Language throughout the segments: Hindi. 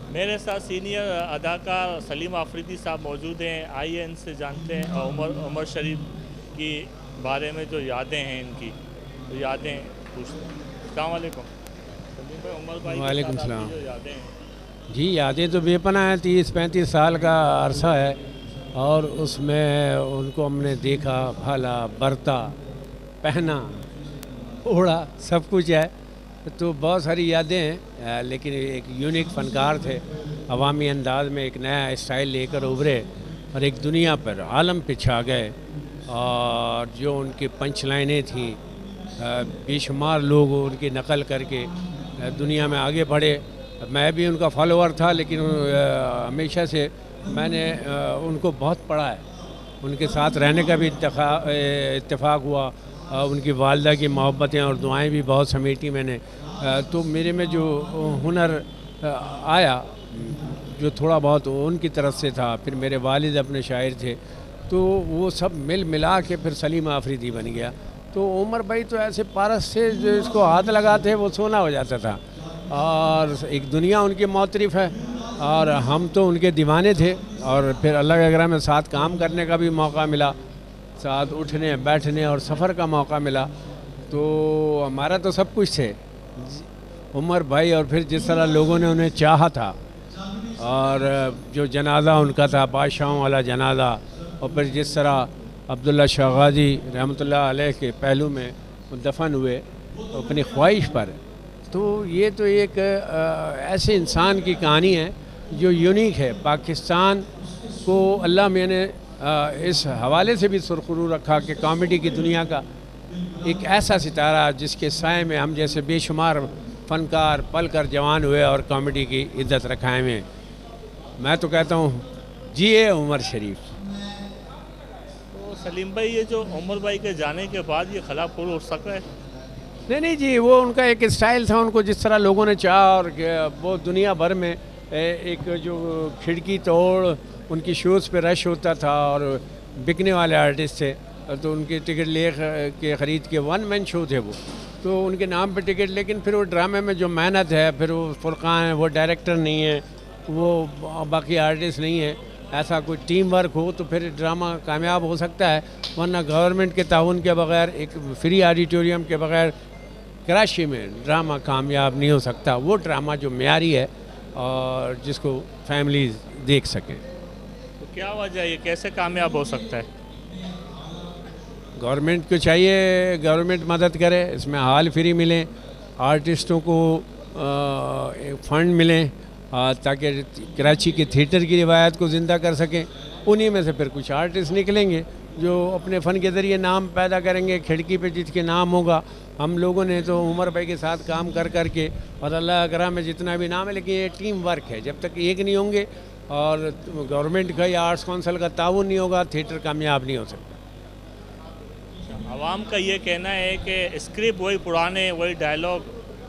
मेरे साथ सीनियर अदाकार सलीम आफरीदी साहब मौजूद हैं। आइए इनसे जानते हैं उमर शरीफ की बारे में जो यादें हैं इनकी, तो यादें पूछते हैं। अस्सलाम वालेकुम सलीम भाई, उमर भाई के वालेकुम साथ सलाम। आपकी जो यादें हैं। जी, यादें तो बेपनाह हैं। 30-35 साल का अरसा है और उसमें उनको हमने देखा, भाला, बरता, पहना, ओढ़ा, सब कुछ है। तो बहुत सारी यादें हैं। लेकिन एक यूनिक फ़नकार थे, अवामी अंदाज में एक नया स्टाइल लेकर उभरे और एक दुनिया पर, आलम पे छा गए। और जो उनकी पंच लाइनें थी, बेशुमार लोग उनकी नकल करके दुनिया में आगे बढ़े। मैं भी उनका फॉलोअर था, लेकिन हमेशा से मैंने उनको बहुत पढ़ा है। उनके साथ रहने का भी इत्तेफाक हुआ। उनकी वालदा की मोहब्बतें और दुआएं भी बहुत समेटी मैंने। तो मेरे में जो हुनर आया, जो थोड़ा बहुत उनकी तरफ से था, फिर मेरे वालिद अपने शायर थे, तो वो सब मिल मिला के फिर सलीम आफरीदी बन गया। तो उमर भाई तो ऐसे पारस से जो इसको हाथ लगाते वो सोना हो जाता था। और एक दुनिया उनकी मौतरिफ है और हम तो उनके दीवाने थे। और फिर अल्लाह के करम में साथ काम करने का भी मौका मिला, साथ उठने बैठने और सफ़र का मौका मिला। तो हमारा तो सब कुछ थे उमर भाई। और फिर जिस तरह लोगों ने उन्हें चाहा था, और जो जनाजा उनका था, बादशाहों वाला जनाजा, और फिर जिस तरह अब्दुल्ला शाह गाज़ी रहमतुल्लाह अलैह के पहलू में दफन हुए अपनी ख्वाहिश पर। तो ये तो एक ऐसे इंसान की कहानी है जो यूनिक है। पाकिस्तान को अल्लाह मैंने इस हवाले से भी सुरखरू रखा कि कॉमेडी की दुनिया का एक ऐसा सितारा जिसके साए में हम जैसे बेशुमार फ़नकार पल कर जवान हुए और कॉमेडी की इज्जत रखाए में। मैं तो कहता हूँ जिए उमर शरीफ। तो सलीम भाई, ये जो उमर भाई के जाने के बाद ये खला पुर हो सका है? नहीं जी, वो उनका एक स्टाइल था। उनको जिस तरह लोगों ने चाहा, और वो दुनिया भर में एक जो खिड़की तोड़ उनकी शोज़ पे रश होता था और बिकने वाले आर्टिस्ट थे, तो उनके टिकट ले के ख़रीद के वन मैन शो थे वो, तो उनके नाम पे टिकट। लेकिन फिर वो ड्रामे में जो मेहनत है, फिर वो फुरकान है, वो डायरेक्टर नहीं है, वो बाकी आर्टिस्ट नहीं है, ऐसा कोई टीम वर्क हो तो फिर ड्रामा कामयाब हो सकता है। वरना गवर्नमेंट के ताउन के बगैर, एक फ्री ऑडिटोरियम के बगैर कराची में ड्रामा कामयाब नहीं हो सकता। वो ड्रामा जो मेयारी है और जिसको फैमिलीज देख सकें। तो क्या वजह है, ये कैसे कामयाब हो सकता है? गवर्नमेंट को चाहिए, गवर्नमेंट मदद करे, इसमें हॉल फ्री मिलें, आर्टिस्टों को फ़ंड मिलें, ताकि कराची के थिएटर की रिवायत को ज़िंदा कर सकें। उन्हीं में से फिर कुछ आर्टिस्ट निकलेंगे जो अपने फ़न के ज़रिए नाम पैदा करेंगे। खिड़की पे जिसके नाम होगा, हम लोगों ने तो उमर भाई के साथ काम कर कर के, और अल्लाह करम में जितना भी नाम है, लेकिन ये टीम वर्क है। जब तक एक नहीं होंगे और गवर्नमेंट का या आर्ट्स काउंसिल का ताउन नहीं होगा, थिएटर कामयाब नहीं हो सकता। आवाम का ये कहना है कि स्क्रिप्ट वही पुराने, वही डायलॉग,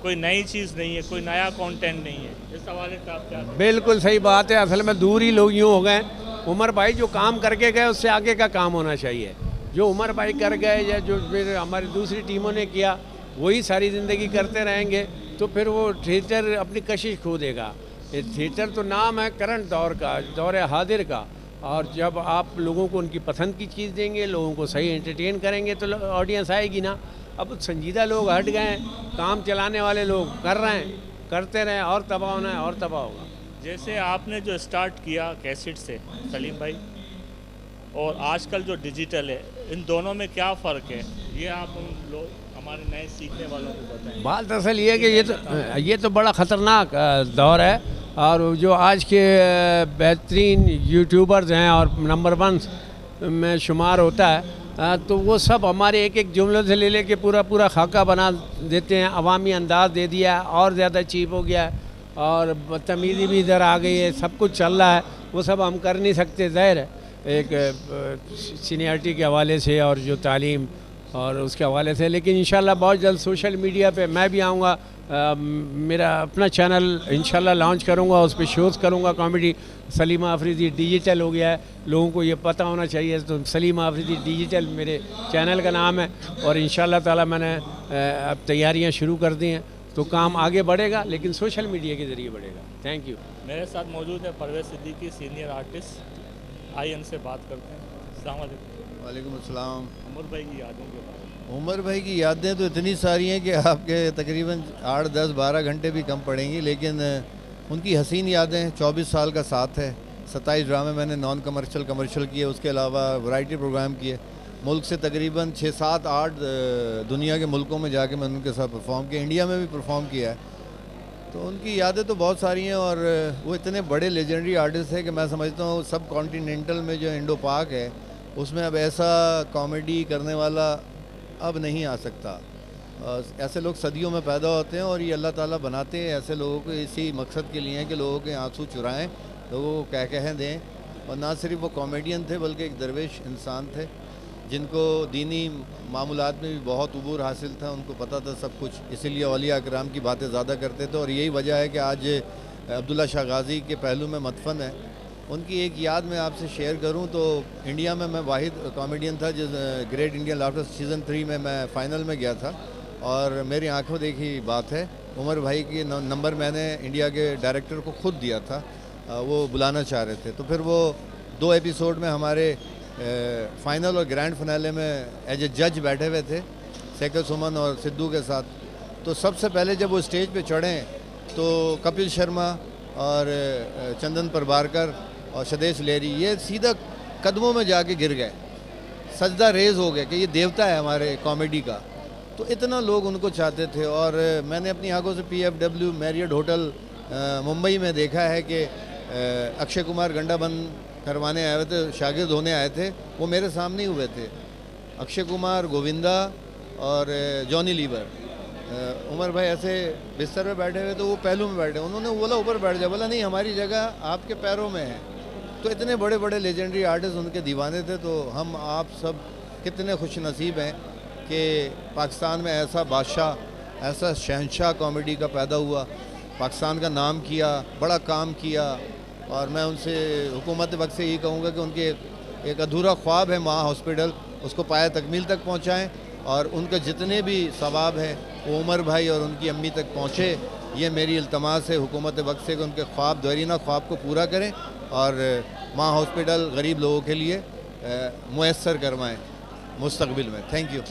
कोई नई चीज़ नहीं है, कोई नया कंटेंट नहीं है। इस हवाले से आप क्या? बिल्कुल सही बात है। असल में दूर ही लोग यूँ हो गए। उमर भाई जो काम करके गए उससे आगे का काम होना चाहिए। जो उमर भाई कर गए या जो फिर हमारी दूसरी टीमों ने किया, वही सारी ज़िंदगी करते रहेंगे, तो फिर वो थिएटर अपनी कशिश खो देगा। ये थिएटर तो नाम है करंट दौर का, दौर हाजिर का। और जब आप लोगों को उनकी पसंद की चीज़ देंगे, लोगों को सही एंटरटेन करेंगे, तो ऑडियंस आएगी ना। अब संजीदा लोग हट गए हैं, काम चलाने वाले लोग कर रहे हैं, करते रहें, और तबाह होना है और तबाह होगा। जैसे आपने जो स्टार्ट किया कैसेट से सलीम भाई, और आजकल जो डिजिटल है, इन दोनों में क्या फ़र्क है, ये आप उन लोग हमारे नए सीखने वालों को बताएं। बात असल ये है कि ये तो बड़ा ख़तरनाक दौर है। और जो आज के बेहतरीन यूट्यूबर्स हैं और नंबर 1 में शुमार होता है, तो वो सब हमारे एक एक जुमलों से ले लेके पूरा पूरा खाका बना देते हैं। अवामी अंदाज़ दे दिया है, और ज़्यादा चीप हो गया है, और बदतमीज़ी भी इधर आ गई है, सब कुछ चल रहा है। वो सब हम कर नहीं सकते, ज़ाहिर है, एक सीनियरिटी के हवाले से और जो तालीम और उसके हवाले से। लेकिन इंशाल्लाह बहुत जल्द सोशल मीडिया पे मैं भी आऊँगा। मेरा अपना चैनल इंशाल्लाह लॉन्च करूँगा, उस पर शोज़ करूँगा कॉमेडी। सलीम आफरीदी डिजिटल हो गया है, लोगों को ये पता होना चाहिए। तो सलीम आफरीदी डिजिटल मेरे चैनल का नाम है, और इंशाल्लाह ताला मैंने अब तैयारियां शुरू कर दी हैं। तो काम आगे बढ़ेगा, लेकिन सोशल मीडिया के ज़रिए बढ़ेगा। Thank you. मेरे साथ मौजूद है परवेज़ सिद्दीकी, सीनियर आर्टिस्ट। आइए इनसे बात करते हैं। अस्सलाम वालेकुम। वालेकुम अस्सलाम। उमर भाई की यादों के बारे में। उमर भाई की यादें तो इतनी सारी हैं कि आपके तकरीबन 8, 10, 12 घंटे भी कम पड़ेंगी, लेकिन उनकी हसीन यादें। 24 साल का साथ है, 27 ड्रामे मैंने नॉन कमर्शियल कमर्शियल किए, उसके अलावा वैरायटी प्रोग्राम किए। मुल्क से तकरीबन 6, 7, 8 दुनिया के मुल्कों में जाके मैंने उनके साथ परफॉर्म किया, इंडिया में भी परफॉर्म किया है। तो उनकी यादें तो बहुत सारी हैं, और वो इतने बड़े लेजेंडरी आर्टिस्ट है कि मैं समझता हूँ सब कॉन्टिनेंटल में जो इंडो पाक है उसमें अब ऐसा कॉमेडी करने वाला अब नहीं आ सकता। ऐसे लोग सदियों में पैदा होते हैं और ये अल्लाह ताला बनाते हैं ऐसे लोगों को इसी मकसद के लिए हैं कि लोगों के आंसू चुराएं, लोगों को कह दें। और ना सिर्फ वो कॉमेडियन थे बल्कि एक दरवेश इंसान थे जिनको दीनी मामूलात में भी बहुत उबूर हासिल था, उनको पता था सब कुछ, इसीलिए औलिया अकराम की बातें ज़्यादा करते थे। और यही वजह है कि आज अब्दुल्ला शाह गाज़ी के पहलू में मदफन है। उनकी एक याद मैं आपसे शेयर करूं तो इंडिया में मैं वाहिद कॉमेडियन था जिस ग्रेट इंडियन लाफ्टर सीज़न 3 में मैं फ़ाइनल में गया था, और मेरी आंखों देखी बात है। उमर भाई की नंबर मैंने इंडिया के डायरेक्टर को खुद दिया था, वो बुलाना चाह रहे थे। तो फिर वो 2 एपिसोड में हमारे फाइनल और ग्रैंड फिनाले में एज ए जज बैठे हुए थे, सैकल सुमन और सिद्धू के साथ। तो सबसे पहले जब वो स्टेज पे चढ़े तो कपिल शर्मा और चंदन प्रभाकर और शदेश लेरी ये सीधा कदमों में जाके गिर गए, सजदा रेज हो गए कि ये देवता है हमारे कॉमेडी का। तो इतना लोग उनको चाहते थे। और मैंने अपनी आंखों से PFW मैरियट होटल मुंबई में देखा है कि अक्षय कुमार गंडा बंद करवाने आए हुए थे, शागिर्द होने आए थे, वो मेरे सामने ही हुए थे। अक्षय कुमार, गोविंदा और जॉनी लीवर। उमर भाई ऐसे बिस्तर पे बैठे हुए तो वो पहलू में बैठे, उन्होंने बोला ऊपर बैठ जाए, बोला नहीं हमारी जगह आपके पैरों में है। तो इतने बड़े बड़े लेजेंडरी आर्टिस्ट उनके दीवाने थे। तो हम आप सब कितने खुश नसीब हैं कि पाकिस्तान में ऐसा बादशाह, ऐसा शहंशाह कॉमेडी का पैदा हुआ, पाकिस्तान का नाम किया, बड़ा काम किया। और मैं उनसे हुकूमत वक्त से यही कहूँगा कि उनके एक अधूरा ख्वाब है माँ हॉस्पिटल, उसको पाया तकमील तक पहुँचाएँ, और उनके जितने भी सवाब है वो उमर भाई और उनकी अम्मी तक पहुँचे। ये मेरी इल्तमास है हुकूमत वक्त से कि उनके ख्वाब, दरीना ख्वाब को पूरा करें और माँ हॉस्पिटल गरीब लोगों के लिए मुयस्सर करवाएँ मुस्तकबिल में। Thank you.